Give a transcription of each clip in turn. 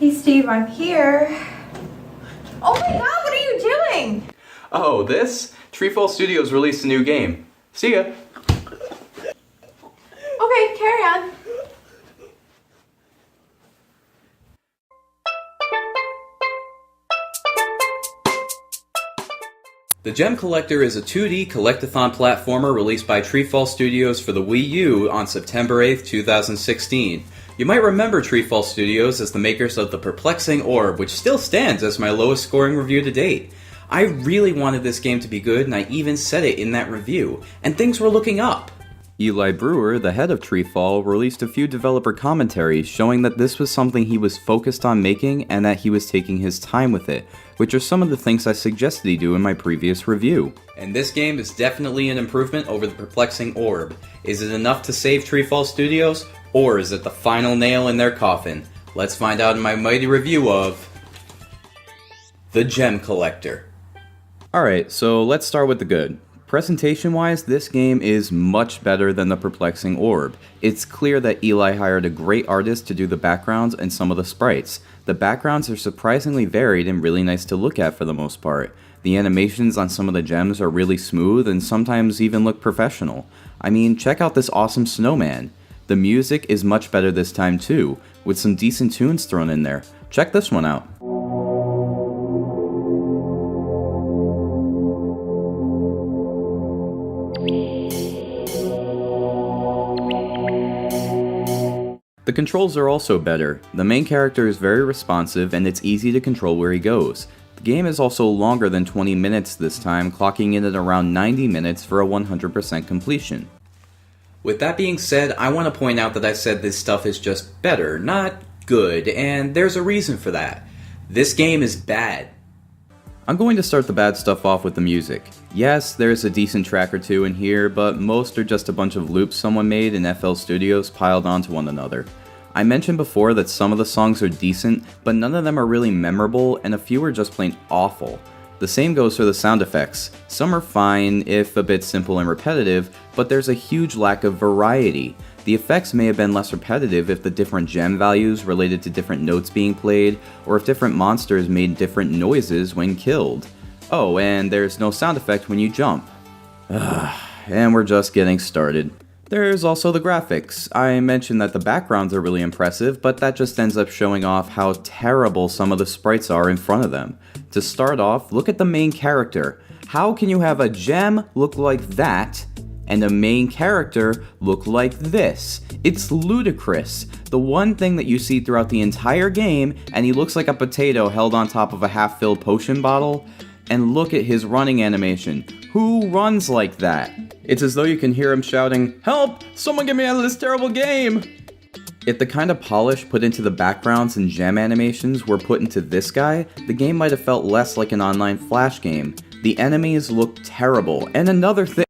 Hey Steve, I'm here. Oh my god, what are you doing? Oh, this? Treefall Studio's released a new game. See ya! Okay, carry on. The Gem Collector is a 2D collectathon platformer released by Treefall Studios for the Wii U on September 8th, 2016. You might remember Treefall Studios as the makers of the Perplexing Orb, which still stands as my lowest scoring review to date. I really wanted this game to be good, and I even said it in that review, and things were looking up. Eli Brewer, the head of Treefall, released a few developer commentaries showing that this was something he was focused on making and that he was taking his time with it, which are some of the things I suggested he do in my previous review. And this game is definitely an improvement over the Perplexing Orb. Is it enough to save Treefall Studios, or is it the final nail in their coffin? Let's find out in my mighty review of The Gem Collector. Alright, so let's start with the good. Presentation-wise, this game is much better than the Perplexing Orb. It's clear that Eli hired a great artist to do the backgrounds and some of the sprites. The backgrounds are surprisingly varied and really nice to look at for the most part. The animations on some of the gems are really smooth and sometimes even look professional. I mean, check out this awesome snowman. The music is much better this time too, with some decent tunes thrown in there. Check this one out. The controls are also better. The main character is very responsive and it's easy to control where he goes. The game is also longer than 20 minutes this time, clocking in at around 90 minutes for a 100% completion. With that being said, I want to point out that I said this stuff is just better, not good, and there's a reason for that. This game is bad. I'm going to start the bad stuff off with the music. Yes, there's a decent track or two in here, but most are just a bunch of loops someone made in FL Studios piled onto one another. I mentioned before that some of the songs are decent, but none of them are really memorable, and a few are just plain awful. The same goes for the sound effects. Some are fine, if a bit simple and repetitive, but there's a huge lack of variety. The effects may have been less repetitive if the different gem values related to different notes being played, or if different monsters made different noises when killed. Oh, and there's no sound effect when you jump. And we're just getting started. There's also the graphics. I mentioned that the backgrounds are really impressive, but that just ends up showing off how terrible some of the sprites are in front of them. To start off, look at the main character. How can you have a gem look like that, and a main character look like this? It's ludicrous. The one thing that you see throughout the entire game, and he looks like a potato held on top of a half-filled potion bottle. And look at his running animation. Who runs like that? It's as though you can hear him shouting, "Help! Someone get me out of this terrible game!" If the kind of polish put into the backgrounds and gem animations were put into this guy, the game might have felt less like an online Flash game. The enemies look terrible, and another thing—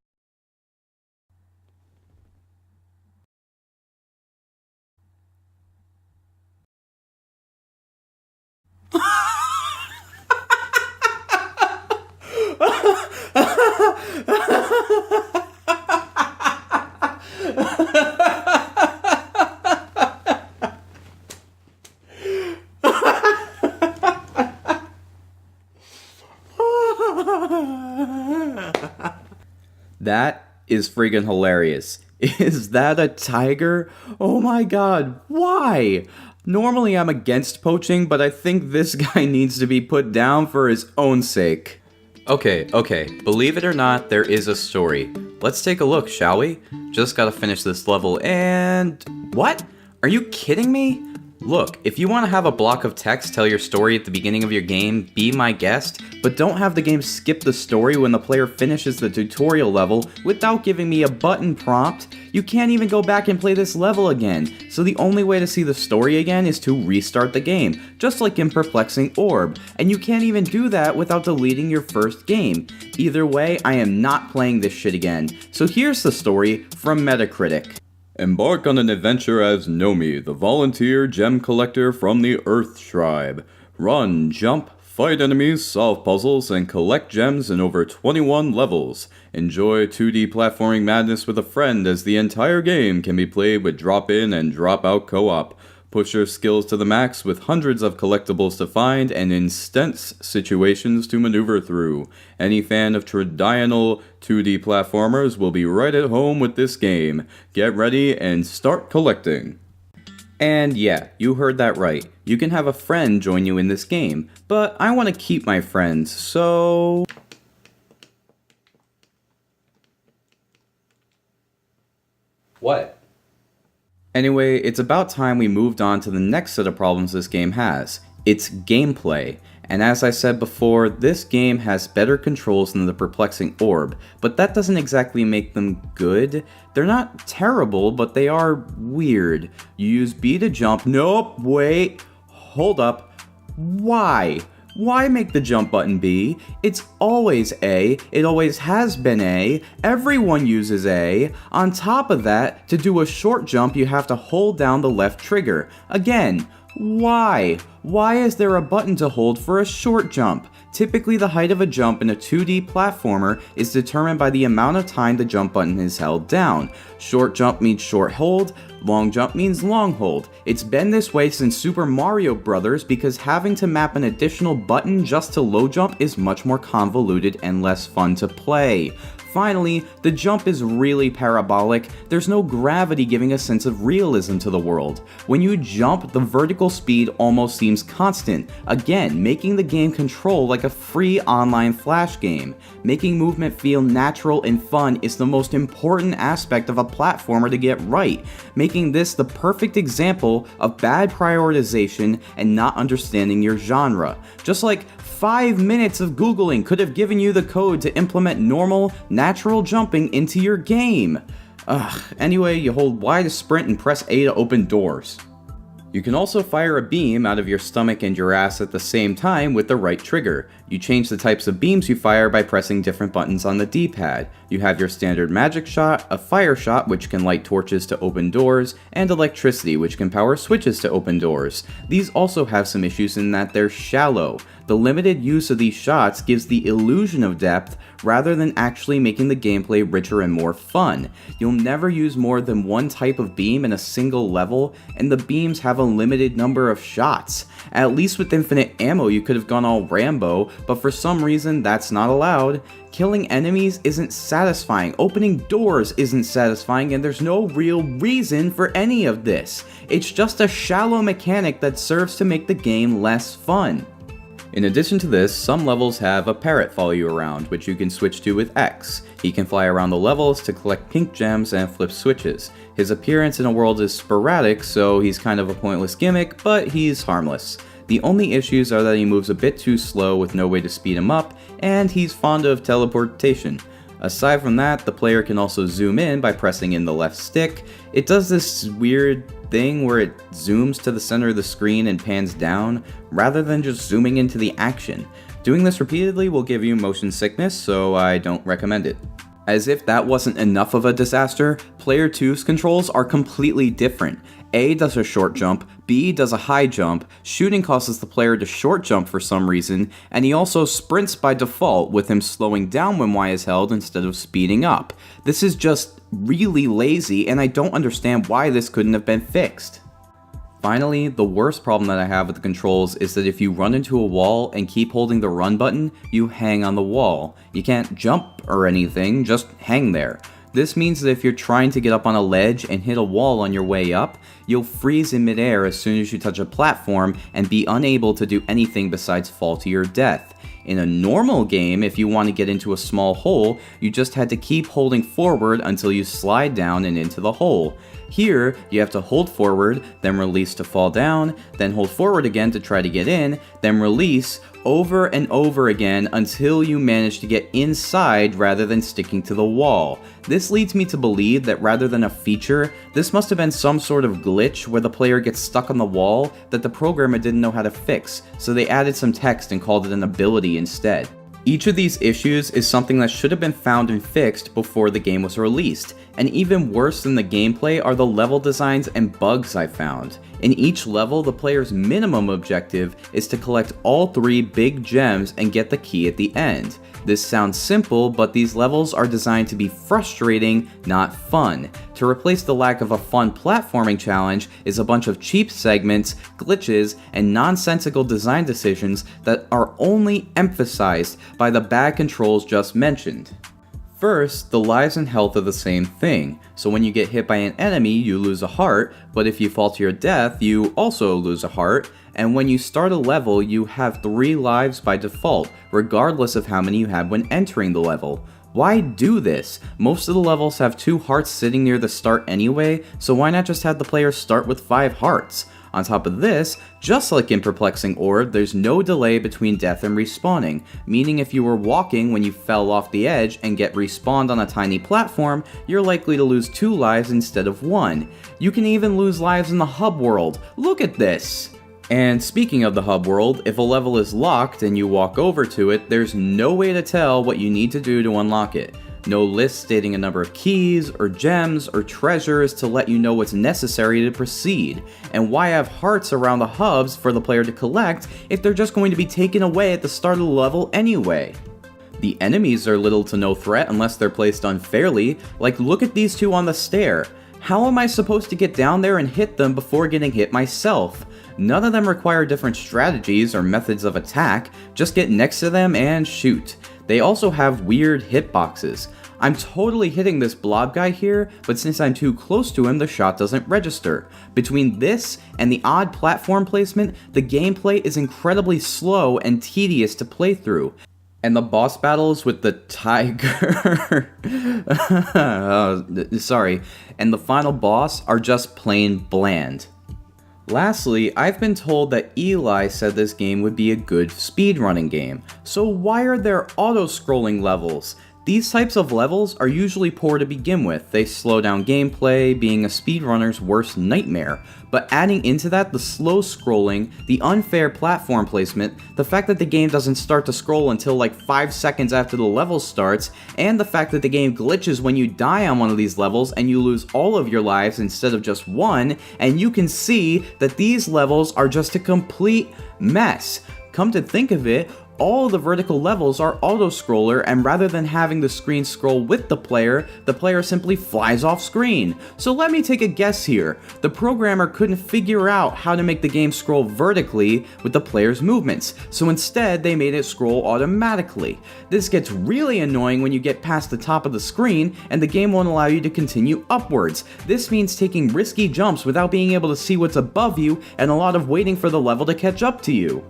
That is friggin' hilarious. Is that a tiger? Oh my god, why? Normally I'm against poaching, but I think this guy needs to be put down for his own sake. Okay, believe it or not, there is a story. Let's take a look, shall we? Just gotta finish this level and— What? Are you kidding me? Look, if you want to have a block of text tell your story at the beginning of your game, be my guest, but don't have the game skip the story when the player finishes the tutorial level without giving me a button prompt. You can't even go back and play this level again, so the only way to see the story again is to restart the game, just like in Perplexing Orb, and you can't even do that without deleting your first game. Either way, I am not playing this shit again. So here's the story from Metacritic. Embark on an adventure as Nomi, the volunteer gem collector from the Earth Tribe. Run, jump, fight enemies, solve puzzles, and collect gems in over 21 levels. Enjoy 2D platforming madness with a friend as the entire game can be played with drop-in and drop-out co-op. Push your skills to the max with hundreds of collectibles to find and intense situations to maneuver through. Any fan of traditional 2D platformers will be right at home with this game. Get ready and start collecting. And yeah, you heard that right. You can have a friend join you in this game, but I want to keep my friends, so... What? Anyway, it's about time we moved on to the next set of problems this game has. It's gameplay. And as I said before, this game has better controls than the perplexing orb, but that doesn't exactly make them good. They're not terrible, but they are weird. You use B to jump. Nope, wait, hold up. Why? Why make the jump button B? It's always A, it always has been A, everyone uses A. On top of that, to do a short jump you have to hold down the left trigger. Again, why? Why is there a button to hold for a short jump? Typically the height of a jump in a 2D platformer is determined by the amount of time the jump button is held down. Short jump means short hold, long jump means long hold. It's been this way since Super Mario Bros. Because having to map an additional button just to low jump is much more convoluted and less fun to play. Finally, the jump is really parabolic. There's no gravity giving a sense of realism to the world. When you jump, the vertical speed almost seems constant, again, making the game control like a free online flash game. Making movement feel natural and fun is the most important aspect of a platformer to get right, making this the perfect example of bad prioritization and not understanding your genre. Just like 5 minutes of Googling could have given you the code to implement normal, natural jumping into your game. Anyway, you hold Y to sprint and press A to open doors. You can also fire a beam out of your stomach and your ass at the same time with the right trigger. You change the types of beams you fire by pressing different buttons on the D-pad. You have your standard magic shot, a fire shot which can light torches to open doors, and electricity which can power switches to open doors. These also have some issues in that they're shallow. The limited use of these shots gives the illusion of depth rather than actually making the gameplay richer and more fun. You'll never use more than one type of beam in a single level, and the beams have a limited number of shots. At least with infinite ammo you could have gone all Rambo, but for some reason that's not allowed. Killing enemies isn't satisfying, opening doors isn't satisfying, and there's no real reason for any of this. It's just a shallow mechanic that serves to make the game less fun. In addition to this, some levels have a parrot follow you around, which you can switch to with X. He can fly around the levels to collect pink gems and flip switches. His appearance in a world is sporadic, so he's kind of a pointless gimmick, but he's harmless. The only issues are that he moves a bit too slow with no way to speed him up, and he's fond of teleportation. Aside from that, the player can also zoom in by pressing in the left stick. It does this weird thing where it zooms to the center of the screen and pans down, rather than just zooming into the action. Doing this repeatedly will give you motion sickness, so I don't recommend it. As if that wasn't enough of a disaster, Player 2's controls are completely different. A does a short jump, B does a high jump, shooting causes the player to short jump for some reason, and he also sprints by default, with him slowing down when Y is held instead of speeding up. This is just really lazy, and I don't understand why this couldn't have been fixed. Finally, the worst problem that I have with the controls is that if you run into a wall and keep holding the run button, you hang on the wall. You can't jump or anything, just hang there. This means that if you're trying to get up on a ledge and hit a wall on your way up, you'll freeze in midair as soon as you touch a platform and be unable to do anything besides fall to your death. In a normal game, if you want to get into a small hole, you just had to keep holding forward until you slide down and into the hole. Here, you have to hold forward, then release to fall down, then hold forward again to try to get in, then release, over and over again until you manage to get inside rather than sticking to the wall. This leads me to believe that rather than a feature, this must have been some sort of glitch where the player gets stuck on the wall that the programmer didn't know how to fix, so they added some text and called it an ability instead. Each of these issues is something that should have been found and fixed before the game was released, and even worse than the gameplay are the level designs and bugs I found. In each level, the player's minimum objective is to collect all 3 big gems and get the key at the end. This sounds simple, but these levels are designed to be frustrating, not fun. To replace the lack of a fun platforming challenge is a bunch of cheap segments, glitches, and nonsensical design decisions that are only emphasized by the bad controls just mentioned. First, the lives and health are the same thing, so when you get hit by an enemy, you lose a heart, but if you fall to your death, you also lose a heart, and when you start a level, you have 3 lives by default, regardless of how many you had when entering the level. Why do this? Most of the levels have 2 hearts sitting near the start anyway, so why not just have the player start with 5 hearts? On top of this, just like in Perplexing Orb, there's no delay between death and respawning, meaning if you were walking when you fell off the edge and get respawned on a tiny platform, you're likely to lose 2 lives instead of 1. You can even lose lives in the hub world. Look at this! And speaking of the hub world, if a level is locked and you walk over to it, there's no way to tell what you need to do to unlock it. No list stating a number of keys, or gems, or treasures to let you know what's necessary to proceed. And why have hearts around the hubs for the player to collect if they're just going to be taken away at the start of the level anyway? The enemies are little to no threat unless they're placed unfairly, like look at these 2 on the stair. How am I supposed to get down there and hit them before getting hit myself? None of them require different strategies or methods of attack, just get next to them and shoot. They also have weird hitboxes. I'm totally hitting this blob guy here, but since I'm too close to him, the shot doesn't register. Between this and the odd platform placement, the gameplay is incredibly slow and tedious to play through. And the boss battles with the tiger... and the final boss are just plain bland. Lastly, I've been told that Eli said this game would be a good speedrunning game, so why are there auto-scrolling levels? These types of levels are usually poor to begin with. They slow down gameplay, being a speedrunner's worst nightmare. But adding into that the slow scrolling, the unfair platform placement, the fact that the game doesn't start to scroll until like 5 seconds after the level starts, and the fact that the game glitches when you die on one of these levels and you lose all of your lives instead of just 1, and you can see that these levels are just a complete mess. Come to think of it, all the vertical levels are auto-scroller, and rather than having the screen scroll with the player simply flies off screen. So let me take a guess here. The programmer couldn't figure out how to make the game scroll vertically with the player's movements, so instead they made it scroll automatically. This gets really annoying when you get past the top of the screen and the game won't allow you to continue upwards. This means taking risky jumps without being able to see what's above you and a lot of waiting for the level to catch up to you.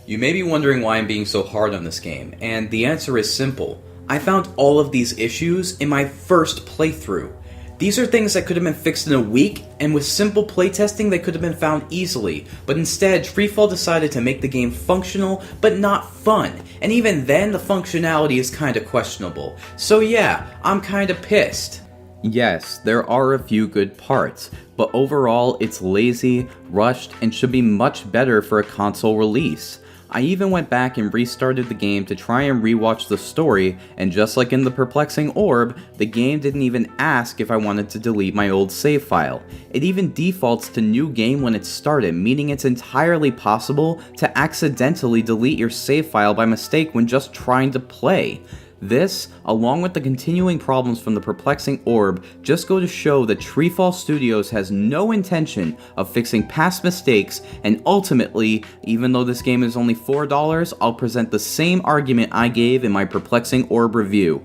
You may be wondering why I'm being so hard on this game, and the answer is simple. I found all of these issues in my first playthrough. These are things that could have been fixed in a week, and with simple playtesting they could have been found easily, but instead Treefall decided to make the game functional, but not fun, and even then the functionality is kinda questionable. So yeah, I'm kinda pissed. Yes, there are a few good parts, but overall it's lazy, rushed, and should be much better for a console release. I even went back and restarted the game to try and rewatch the story, and just like in the Perplexing Orb, the game didn't even ask if I wanted to delete my old save file. It even defaults to new game when it started, meaning it's entirely possible to accidentally delete your save file by mistake when just trying to play. This, along with the continuing problems from the Perplexing Orb, just go to show that Treefall Studios has no intention of fixing past mistakes, and ultimately, even though this game is only $4, I'll present the same argument I gave in my Perplexing Orb review.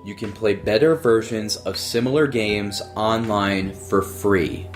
You can play better versions of similar games online for free.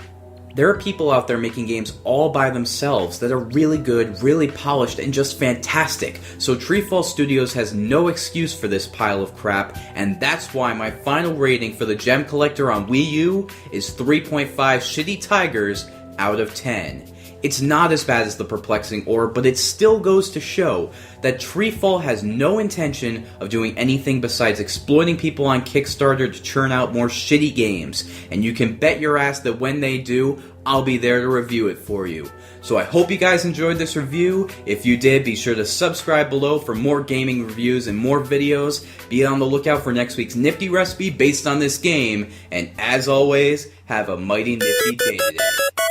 There are people out there making games all by themselves that are really good, really polished, and just fantastic. So Treefall Studios has no excuse for this pile of crap, and that's why my final rating for the Gem Collector on Wii U is 3.5 shitty tigers out of 10. it's not as bad as the perplexing orb, but it still goes to show that Treefall has no intention of doing anything besides exploiting people on Kickstarter to churn out more shitty games, and you can bet your ass that when they do, I'll be there to review it for you. So I hope you guys enjoyed this review. If you did, be sure to subscribe below for more gaming reviews and more videos. Be on the lookout for next week's nifty recipe based on this game, and as always, have a mighty nifty day today.